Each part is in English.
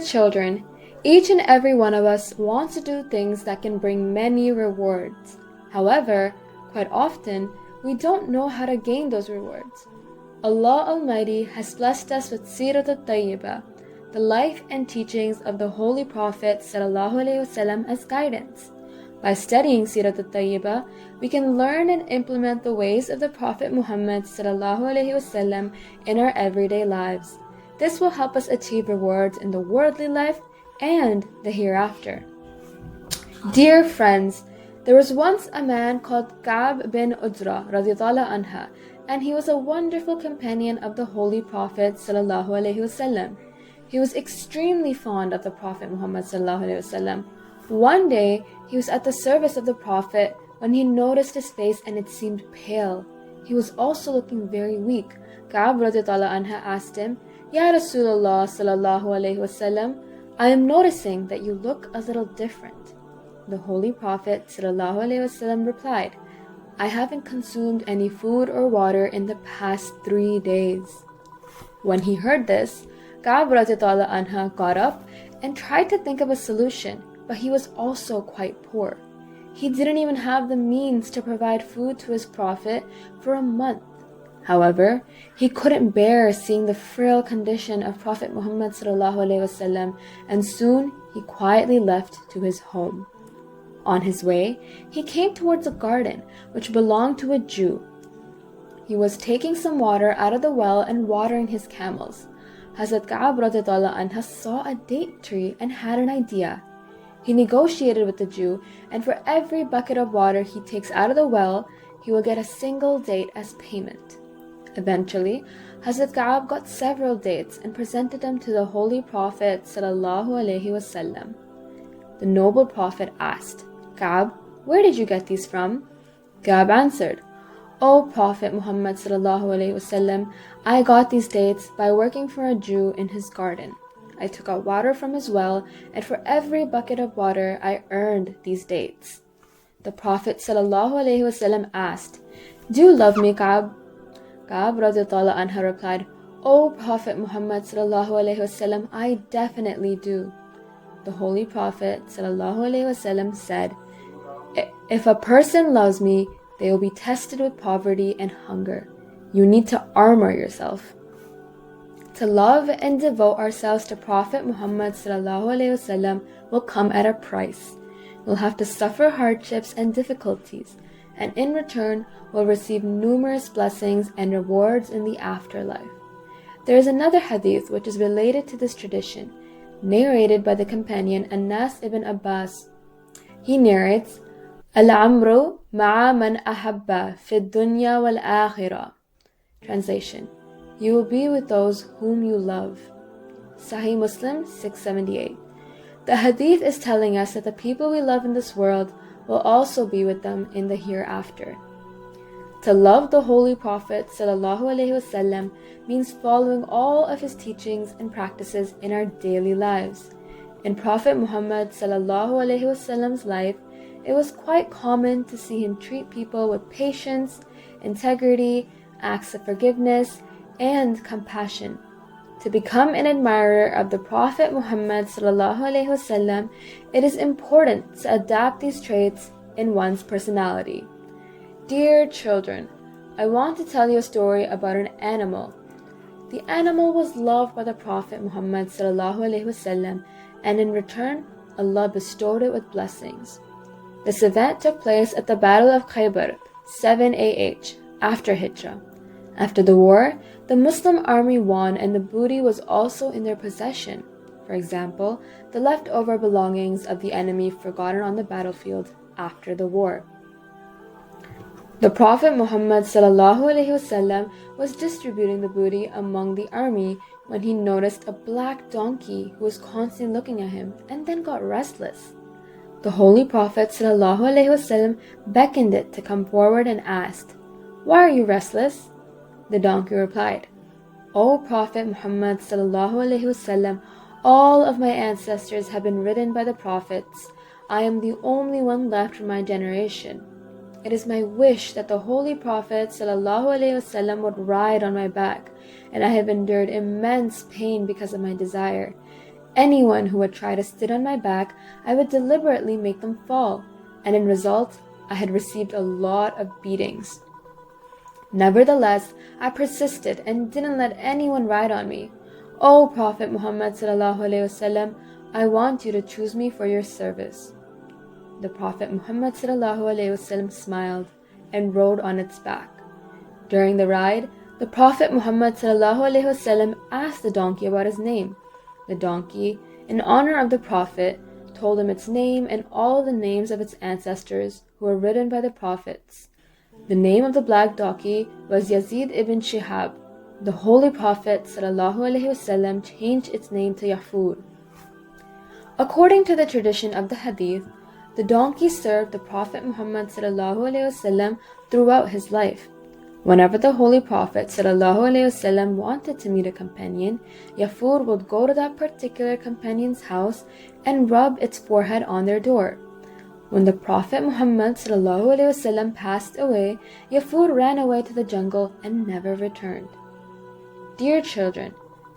children, each and every one of us wants to do things that can bring many rewards. However, quite often, we don't know how to gain those rewards. Allah Almighty has blessed us with Sirat al-Tayyibah, the life and teachings of the Holy Prophet ﷺ as guidance. By studying Sirat al-Tayyibah, we can learn and implement the ways of the Prophet Muhammad ﷺ in our everyday lives. This will help us achieve rewards in the worldly life and the hereafter. Dear friends, there was once a man called Ka'b bin Ujra radiyallahu anha, and he was a wonderful companion of the Holy Prophet ﷺ. He was extremely fond of the Prophet Muhammad ﷺ. One day, he was at the service of the Prophet when he noticed his face and it seemed pale. He was also looking very weak. Ka'b radiyallahu anha asked him, Ya Rasulullah ﷺ, I am noticing that you look a little different. The Holy Prophet ﷺ replied, I haven't consumed any food or water in the past 3 days. When he heard this, Ka'b radiyallahu anha got up and tried to think of a solution, but he was also quite poor. He didn't even have the means to provide food to his Prophet for a month. However, he couldn't bear seeing the frail condition of Prophet Muhammad ﷺ, and soon he quietly left to his home. On his way, he came towards a garden which belonged to a Jew. He was taking some water out of the well and watering his camels. Hazrat Ka'b radiyallahu anha saw a date tree and had an idea. He negotiated with the Jew, and for every bucket of water he takes out of the well, he will get a single date as payment. Eventually, Hazrat Ka'b got several dates and presented them to the Holy Prophet ﷺ. The noble Prophet asked, Ka'b, where did you get these from? Ka'b answered, O Prophet Muhammad ﷺ, I got these dates by working for a Jew in his garden. I took out water from his well, and for every bucket of water I earned these dates. The Prophet ﷺ asked, Do you love me, Ka'b? Ka'b radiyallahu anha replied, O Prophet Muhammad ﷺ, I definitely do. The Holy Prophet ﷺ said, If a person loves me, they will be tested with poverty and hunger. You need to armor yourself. To love and devote ourselves to Prophet Muhammad ﷺ will come at a price. We'll have to suffer hardships and difficulties, and in return will receive numerous blessings and rewards in the afterlife. There is another hadith which is related to this tradition, narrated by the companion Anas ibn Abbas. He narrates, Al-amru ma'a man ahabba fi dunya wal akhirah. Translation: You will be with those whom you love. Sahih Muslim 678. The hadith is telling us that the people we love in this world will also be with them in the hereafter. To love the Holy Prophet ﷺ means following all of his teachings and practices in our daily lives. In Prophet Muhammad ﷺ's life, it was quite common to see him treat people with patience, integrity, acts of forgiveness, and compassion. To become an admirer of the Prophet Muhammad ﷺ, it is important to adapt these traits in one's personality. Dear children, I want to tell you a story about an animal. The animal was loved by the Prophet Muhammad ﷺ, and in return, Allah bestowed it with blessings. This event took place at the Battle of Khaybar, 7 AH, after Hijrah. After the war, the Muslim army won and the booty was also in their possession. For example, the leftover belongings of the enemy forgotten on the battlefield after the war. The Prophet Muhammad ﷺ was distributing the booty among the army when he noticed a black donkey who was constantly looking at him and then got restless. The Holy Prophet ﷺ beckoned it to come forward and asked, Why are you restless? The donkey replied, O Prophet Muhammad ﷺ, all of my ancestors have been ridden by the prophets. I am the only one left from my generation. It is my wish that the Holy Prophet ﷺ would ride on my back, and I have endured immense pain because of my desire. anyone who would try to sit on my back, I would deliberately make them fall, and in result, I had received a lot of beatings. Nevertheless, I persisted and didn't let anyone ride on me. O Prophet Muhammad sallallahu alaihi wasallam, I want you to choose me for your service. The Prophet Muhammad sallallahu alaihi wasallam smiled and rode on its back. During the ride, the Prophet Muhammad sallallahu alaihi wasallam asked the donkey about his name. The donkey, in honor of the Prophet, told him its name and all the names of its ancestors who were ridden by the prophets. The name of the black donkey was Yazid ibn Shihab. The Holy Prophet ﷺ changed its name to Yafur. According to the tradition of the Hadith, the donkey served the Prophet Muhammad ﷺ throughout his life. Whenever the Holy Prophet ﷺ wanted to meet a companion, Yafur would go to that particular companion's house and rub its forehead on their door. When the Prophet Muhammad ﷺ passed away, Yafur ran away to the jungle and never returned. Dear children,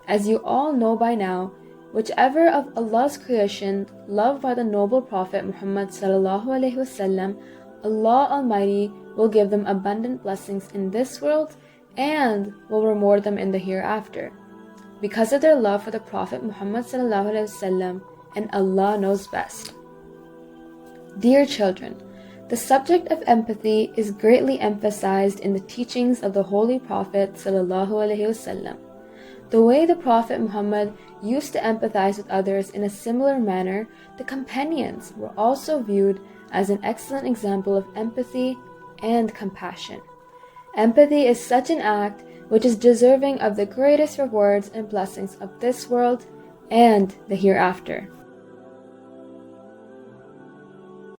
as you all know by now, whichever of Allah's creation loved by the noble Prophet Muhammad ﷺ, Allah Almighty will give them abundant blessings in this world and will reward them in the hereafter, because of their love for the Prophet Muhammad ﷺ, and Allah knows best. Dear children, the subject of empathy is greatly emphasized in the teachings of the Holy Prophet ﷺ. The way the Prophet Muhammad used to empathize with others in a similar manner, the companions were also viewed as an excellent example of empathy and compassion. Empathy is such an act which is deserving of the greatest rewards and blessings of this world and the hereafter.